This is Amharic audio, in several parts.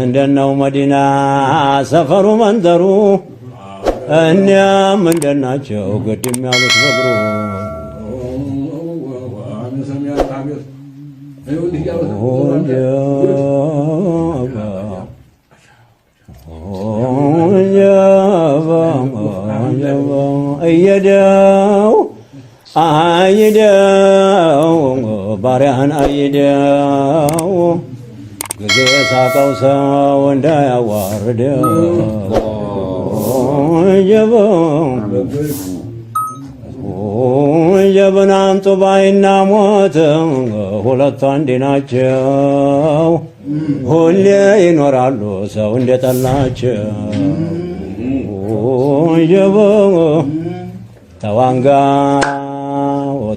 እንደናው መዲና ሰፈሩ መንደሩ እኛም እንደናቸው ግድም ያሉት በግሩ እየደው አይደው ባሪያን አይደው ጊዜ ሳቀው ሰው እንዳያዋርደው ጀበናን ጡባይና ሞት ሁለቱ አንድ ናቸው። ሁሌ ይኖራሉ ሰው እንደጠላቸው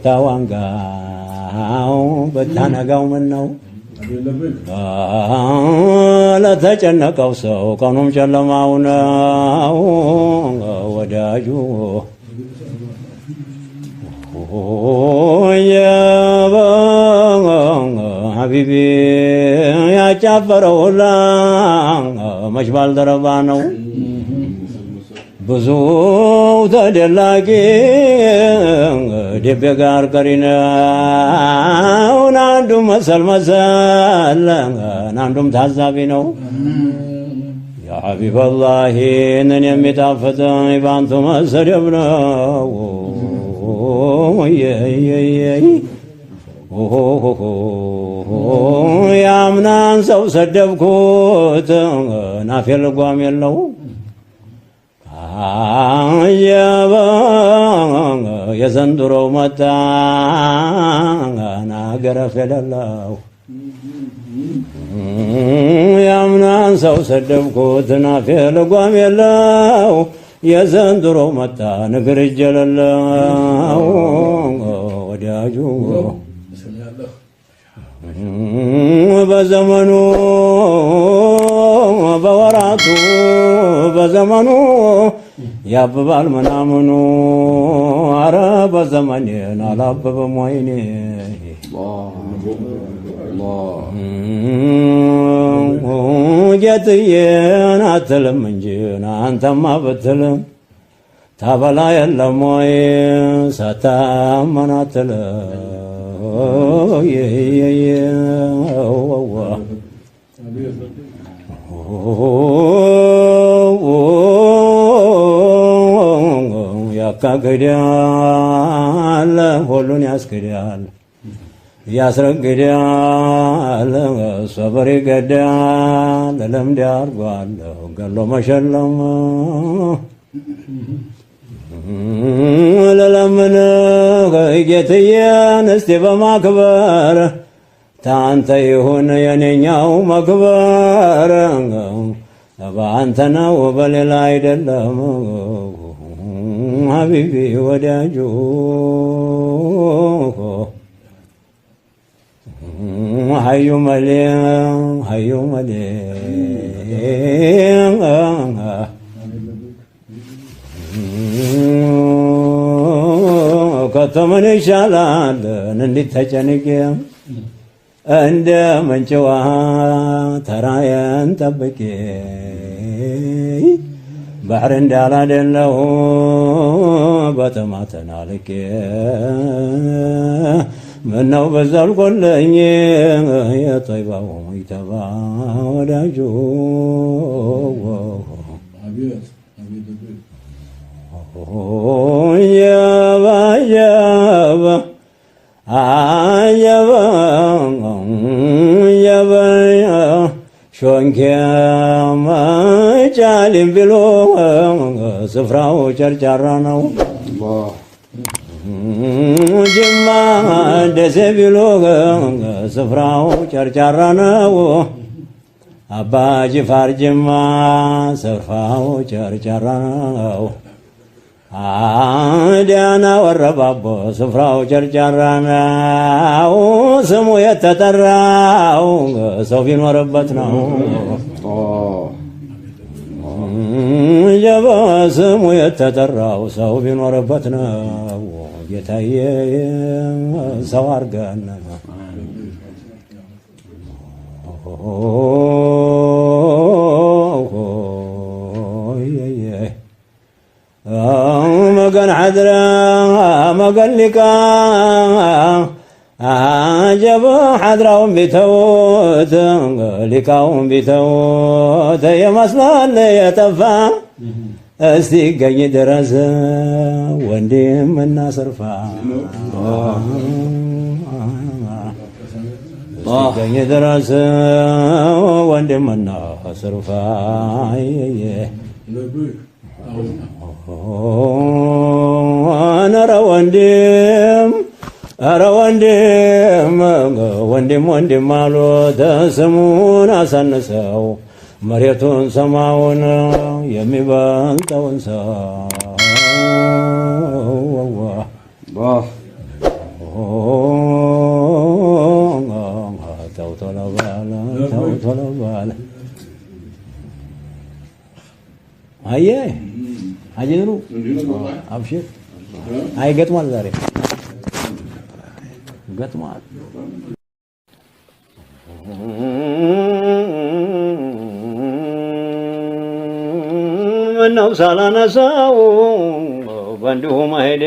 ተዋንጋው በታነጋው ምን ነው ለተጨነቀው ሰው ቀኑም ጨለማው ነው ወዳጁ ሀቢቢ ያጫፈረው ሁላ መች ባልደረባ ነው ብዙ ተደላቂ ደቤ ጋር ቀሪነው አንዱም መሰል አንዱም ታዛቢ ነው ያ ሀቢበላህ እኔን የሚጣፍጥ ባንቱ መሰደብ ነው ያምናን ሰው ሰደብኩት ናፌ ልጓም የለው የዘንድሮው መጣ ናገረፍ የሌለው ያምናን ሰው ሰደብኩት ናፌ ልጓም የለው የዘንድሮው መጣ ንግር እጀለለው ወዳጁ በዘመኑ በወራቱ በዘመኑ ያብባል ምናምኑ አረ በዘመኔን አላበበም ወይኔ ጌትዬን አትልም እንጂ አንተማ ብትልም ታበላ የለም ወይ ሳታመን አትልም ያካክዳል ሁሉን ያስክዳል ያስረግዳል ሶበር ይገዳል ለምድ አርጓል ገሎ መሸለም ለለምን ጌትዬን እስቲ በማክበር ታንተ ይሁን የኔኛው መክበር በአንተ ነው በሌላ አይደለም ሀቢቢ ወዳጁ ሀዩ መሌ ከተምን ይሻላል እንዲህ ተጨንቄ እንደ መንጭዋ ተራየን ጠብቄ ባህር እንዳላደለው በጥማትን አልቄ ምነው በዛልቆለኝ የጠይባው ይተባ ወዳጁ ሾንኬ መጫሊም ብሎ ስፍራው ጨርጫራ ነው ጅማ ደሴ ቢሎ ስፍራው ጨርጫራ ነው አባ ጅፋር ጅማ ስፍራው ጨርጫራ ነው ዲያና ወረባቦ ስፍራው ጨርጫራ ነው ስሙ የተጠራው ሰው ቢኖርበት ነው ጀባ ስሙ የተጠራው ሰው ቢኖርበት ነው ጌታዬ ሰው አርገን مقن عذرا مقن لكا عجب حضرهم بتوت لكاهم بتوت يا مسلال يتفا استيقኝ ድረስ ወንድምና ሰርፋ استيقኝ ድረስ ወንድምና ሰርፋ አረ ወንድም ወንድም አሉት ስሙን አሳንሰው መሬቱን ሰማውን የሚበልጠውን ሰው ተው ቶሎ በል አየሩ አብሽር አይገጥሟል ዛሬ ገጥሟል ምነው ሳላነሳው በእንዲሁ መሄዴ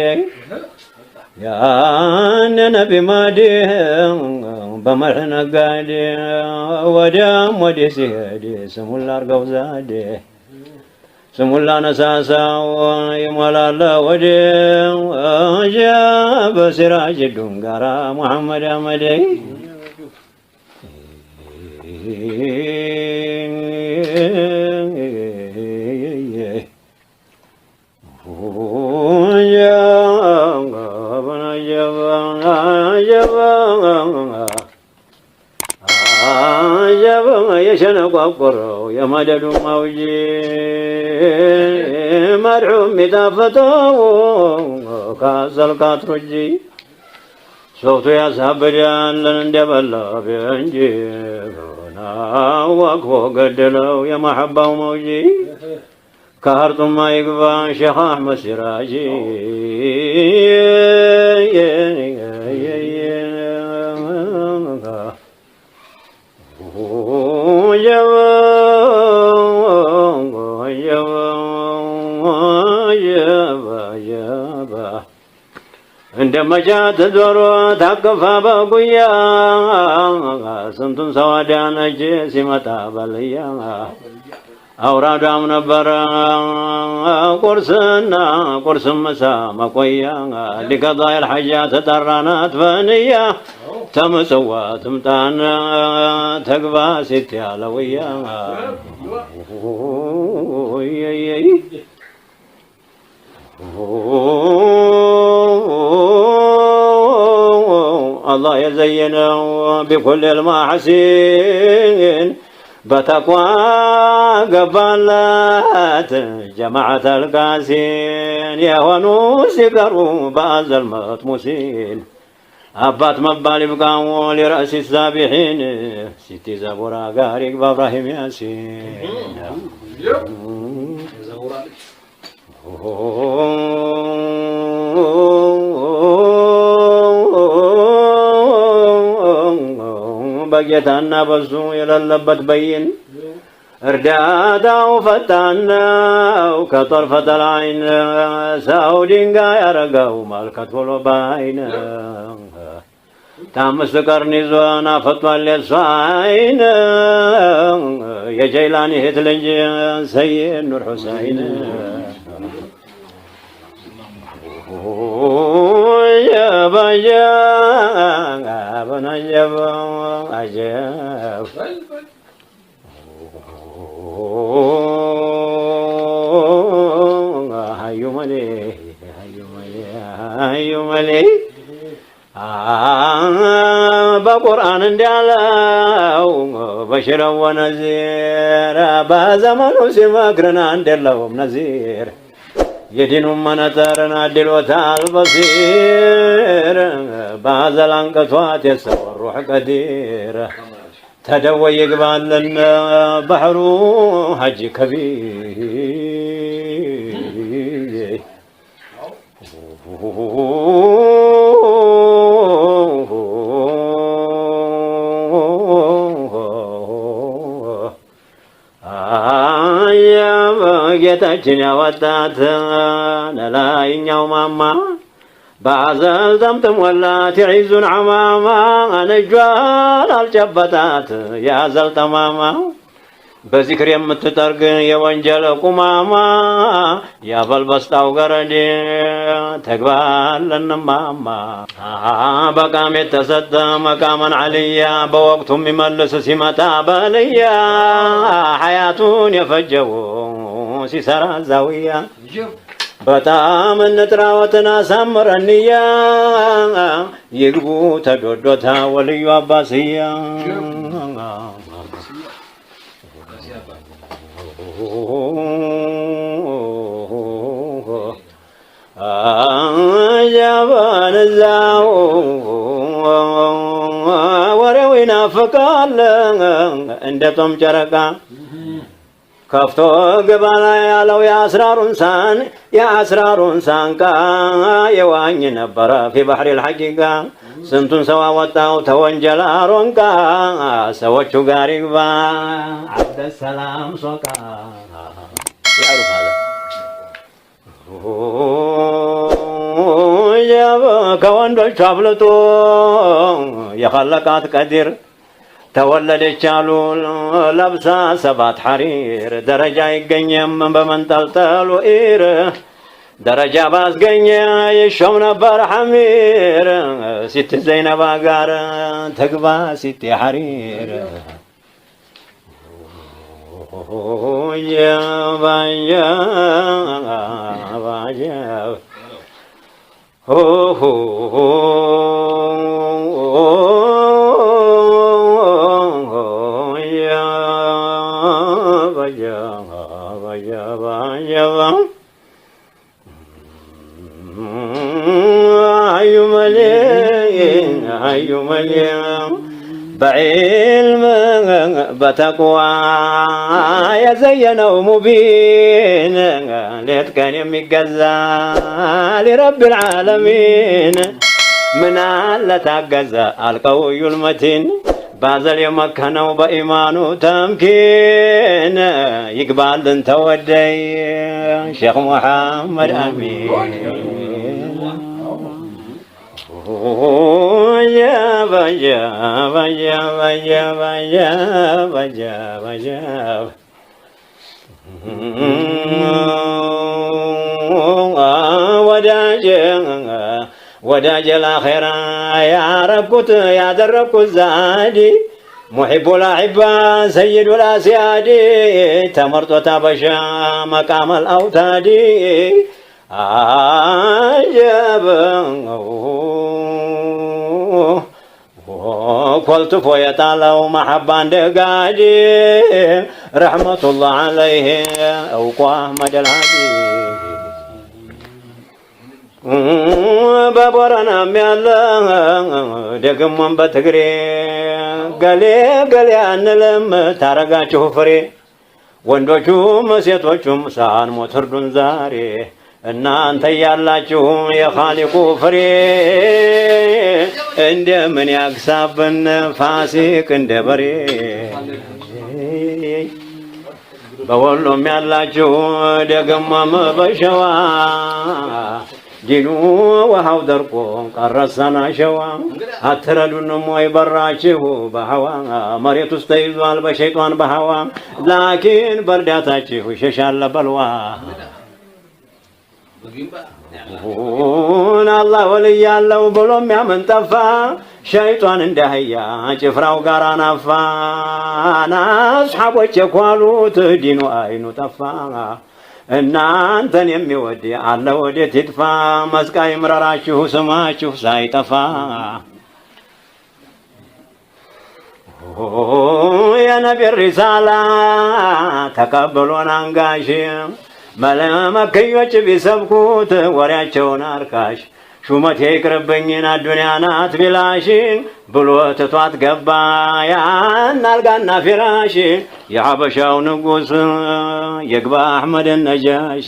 ያን ነቢ ማዲ በመርህ ነጋዴ ወዲያም ወዲህ ሲሄድ ስሙን ላርገው ዛዴ ስሙን ላነሳሳው ይሞላል ወዲህ በሲራጅ ዱንጋራ ሙሐመድ አመዴ የሸነቋቆረው የመደዱ ማውጂ መድሑም የሚጣፈጠው ካሰልካትሮጂ ሶቱ ያሳብዳለን እንደበላ ቢንጂ ናወቅፎ ገደለው የመሐባው መውጂ ከሀርጡማ ይግባ ሼኽ አሕመድ ሲራጂ እንደመቻት ዞሮ ታቀፋ በጉያ ስንቱን ሰው አዳነች ሲመጣ በልያ አውራዷም ነበረ ቁርስም ምሳ መቆያ ሊቀዳ የልሐጃ ተጠራናት በንያ ተምጽዋ ትምጣን ተግባ ሴት ያለውያ الله يزينه بكل المحاسن بتقوى قبلات جماعة القاسين يهونوا سكروا بعض المطموسين أبات مبالي بقاو لرأس السابحين ستي زبورا قارق بإبراهيم ياسين በጌታና በሱ የሌለበት በይን እርዳታው ፈጣን ነው ከጠርፈተል ዐይን ሰው ድንጋይ ያረገው መልከት ብሎ ባይን ታምስት ቀርን ይዞን አፈቷል የሷ ዐይን የጀይላኒ እህት ልጅ ሰይድ ኑር ሁሰይን عجب هيو ملي በቁርአን እንዳለው በሽረ ወነዚር በዘመኑ ሲመክረን እንደለውም ነዚር የዲኑን መነጠርን አድሎታል በሲር ባዘል አንቀቷት የሰው ሩሕ ቀዲር ተደወይ ይግባልን ባህሩ ሀጂ ከቢር ጌታችን ያወጣት ለላይኛው ማማ ባዘል ጠምጥሞላት የዒዙን ዓማማ ነጇን አልጨበጣት ያዘል ጠማማ በዚክር የምትጠርግ የወንጀል ቁማማ ያበልበስጣው ገረድ ተግባር ለነማማ በቃም የተሰጠ መቃመን ዓልያ በወቅቱ የሚመልስ ሲመጣ በልያ ሐያቱን የፈጀው ሲሰራ ዛውያ በጣም እንጥራወትን አሳምረንያ ይግቡ ተዶዶታ ወልዩ አባስያ አጃባን እዛው ወሬው ይናፍቃል እንደ ጦም ጨረቃ ከፍቶ ግባ ላይ ያለው የአስራሩን ሳንቃ የዋኝ ነበረ ፊ ባህሪ ልሐቂቃ ስንቱን ሰው አወጣው ተወንጀል አሮንቃ ሰዎቹ ጋር ይግባ አብደሰላም ሶቃ ያሩፋለ ከወንዶቹ አብልጦ የኸለቃት ቀዲር ተወለደች አሉ ለብሳ ሰባት ሐሪር ደረጃ አይገኝም በመንጠልጠሉ ኢር ደረጃ ባስገኘ ይሾም ነበር ሐሚር ሲት ዘይነባ ጋር ተግባ ሲት ሐሪር بعلم بتقوى يزينه مبين ليت كان يمجزا لرب العالمين من على تجزا القوي المتين بازل يمكنه بإيمانه تمكين يقبل انت ودي شيخ محمد أمين ወዳጅ ለአኼራ ያረኩት ያደረኩት ዛዲ ሙሒቡ ላዒባ ሰይዱ ላስያዲ ተመርጦ ታበሻ መቃመል አውታዲ አጀበው ኮልትፎ የጣለው መሐባ እንደጋዲ ረሕመቱላህ ዓለይህ እውቋ መደልሃዲ በቦረናም ያለ ደግሞም በትግሬ ገሌ ገሌ አንልም ታረጋችሁ ፍሬ ወንዶቹም ሴቶቹም ሳንሞት እርዱን ዛሬ እናንተ ያላችሁ የኻሊቁ ፍሬ እንደምን ያግሳብን ፋሲቅ እንደ በሬ በወሎም ያላችሁ ደግሞም በሸዋ ዲኑ ውሃው ደርቆ ቀረሰና ሸዋ አትረዱንም ወይ በራችሁ በሐዋ መሬት ውስጥ ተይዟል በሸይጣን በሐዋ ላኪን በእርዳታችሁ ይሸሻል በልዋ አላህ ወልይ ያለው ብሎም ያምን ጠፋ ሸይጣን እንዳህያ ጭፍራው ጋር አናፋ አስሐቦች የኳሉት ዲኑ አይኑ ጠፋ እናንተን የሚወድ አለ ወዴት ይጥፋ መስቃይ ምረራችሁ ስማችሁ ሳይጠፋ የነቢ ሪሳላ ተቀበሎን አንጋሽ መለመክዮች ቢሰብኩት ወሬያቸውን አርካሽ ሹመቴ ይቅርብኝን አዱንያ ናት ቢላሽ ብሎ ትቷት ገባ ያን አልጋና ፊራሽ የሐበሻው ንጉሥ የግባ አሕመድ ነጃሽ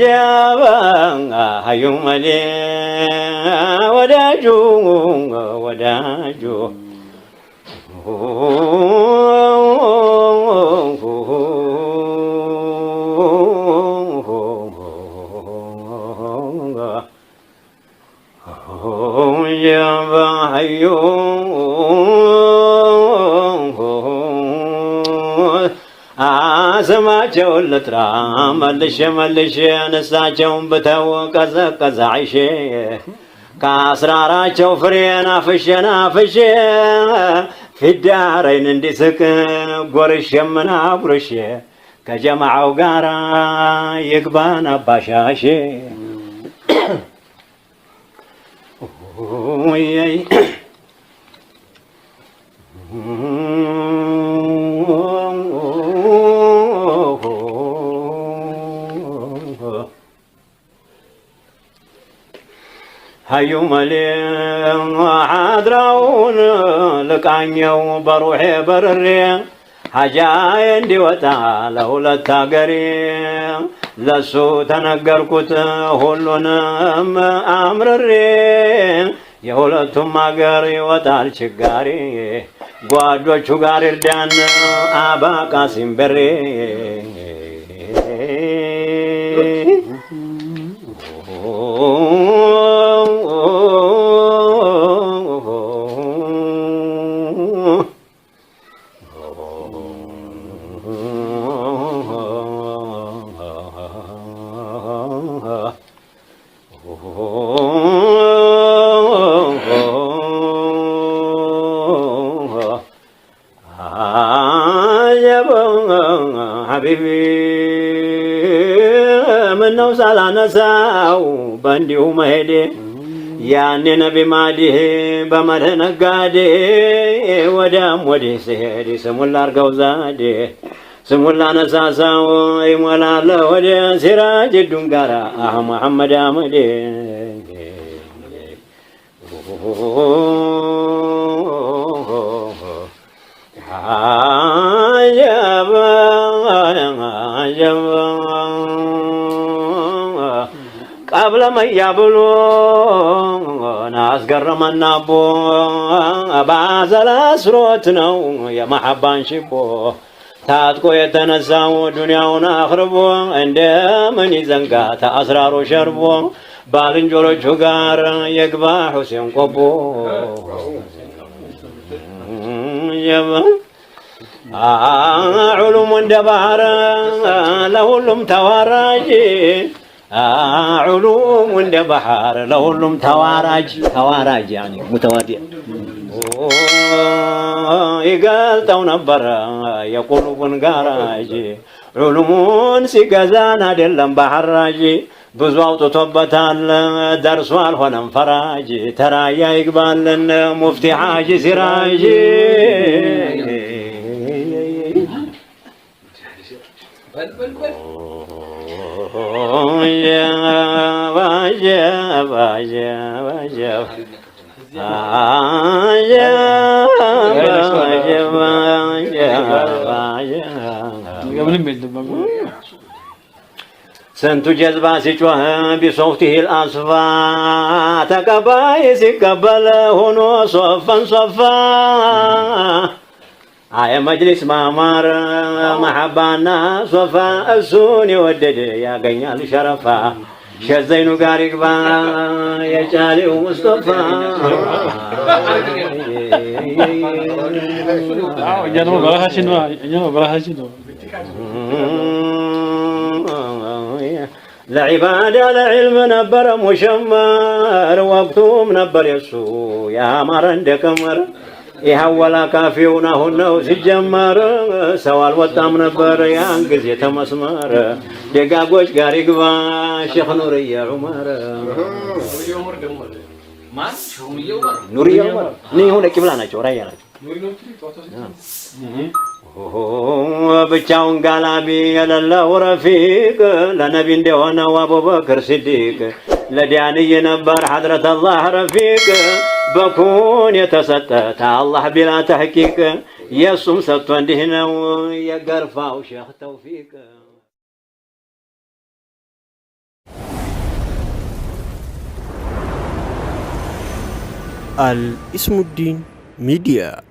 ጀባ ሀዩ መሌ ወዳጁ ስማቸውን ልጥራ መልሼ መልሼ ነሳቸውን ብተው ቀዘቀዘ አይሼ ከአስራራቸው ፍሬን አፍሼ ናፍሼ ፊዳረይን እንዲስቅ ጎርሼ ምን አጉርሼ ከጀማዓው ጋራ ይግባን አባሻሼ هيو مليم حضرون لقانيو بروحي برري حجاي عندي وتعالى ولتاقري لسو تنقركت هلونم أمرري يهولتم مقري وتعال شقاري قوادو شقاري الدان آبا قاسم بري حبيبي منو سالا نساو بنديو مهدي يعني نبي مادي بمره نقادي ودام ودي سهدي سمولا رقوزادي سمولا نساساو يمولا الله ودي سراج الدنقارا محمد آمدي قبل ما يبلو ناس قرمنا بو بعزل أسروتنا يا محبان شبو تاتكو يتنساو دنياونا أخربو عند من يزنقا تأسرار شربو بالنجولو شقار يقبا حسين قبو علوم دبار لهلم تواراجي علوم دبحر لهلم تواراج يعني متوادي يقالتو نبر يقولون قراجي علومون سيقزان دلم بحراجي بزواو تطبتال درسوال هنم فراجي ترايا يقبال مفتي حاجي سراجي سنتو جذبا سيجوه بصوته الأصفى تقباي سيقبل هنو صفا صفا آية مجلس مامار محبانا صفا السوني ودد يا قنيال شرفا شزينو قارق با يا جالي ومصطفى جانو بلاها شنو لعبادة لعلم نبر مشمر وقتهم نبر يسو يا مرند كمر يحولا كافيونا هنو سجمر سوال وطام نبر يانقز يتمسمر دقاقوش قارق با شيخ نوري عمر نوري عمر ني هنا كبلانا شورايا ብቻውን ጋላቢ የሌለው ረፊቅ ለነቢ እንደሆነ አቡበክር ሲዲቅ ለዲያንይ ነበር ሐድረት አላህ ረፊቅ በኩን የተሰጠ ታላህ ቢላ ተሕቂቅ የሱም ሰጥቶ እንዲህ ነው የገርፋው ሼኽ ተውፊቅ الاسم الدين ميديا